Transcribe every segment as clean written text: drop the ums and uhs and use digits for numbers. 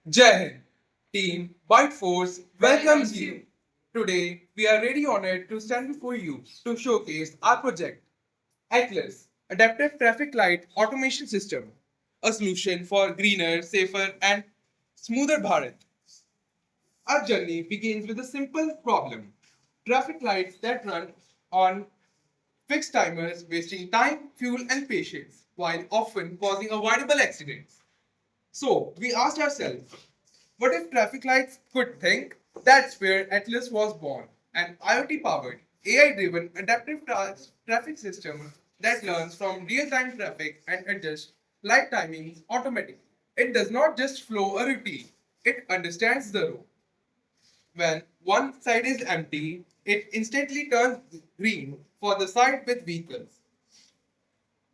Jai Hind. Team Byte Force welcomes you. Today, we are really honored to stand before you to showcase our project, Atlas, Adaptive Traffic Light Automation System, a solution for greener, safer, and smoother Bharat. Our journey begins with a simple problem: traffic lights that run on fixed timers, wasting time, fuel, and patience, while often causing avoidable accidents. So, we asked ourselves, what if traffic lights could think? That's where Atlas was born, an IoT powered, AI driven adaptive traffic system that learns from real time traffic and adjusts light timings automatically. It does not just flow a routine, it understands the road. When one side is empty, it instantly turns green for the side with vehicles.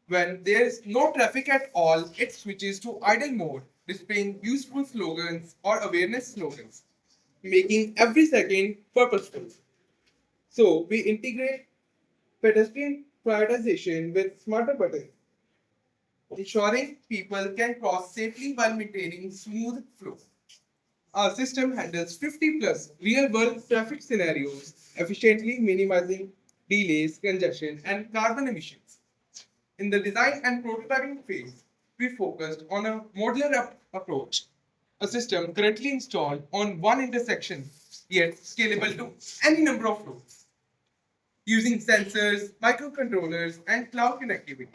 When there is no traffic at all, it switches to idle mode, displaying useful slogans or awareness slogans, making every second purposeful. So we integrate pedestrian prioritization with smarter buttons, ensuring people can cross safely while maintaining smooth flow. Our system handles 50 plus real world traffic scenarios, efficiently minimizing delays, congestion, and carbon emissions. In the design and prototyping phase, we focused on a modular approach, a system currently installed on one intersection, yet scalable to any number of roads, using sensors, microcontrollers, and cloud connectivity.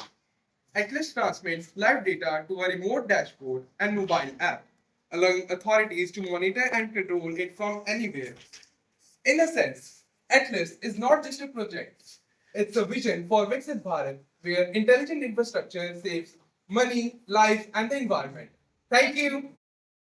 Atlas transmits live data to a remote dashboard and mobile app, allowing authorities to monitor and control it from anywhere. In a sense, Atlas is not just a project, it's a vision for Viksit Bharat, where intelligent infrastructure saves money, life, and the environment. Thank you.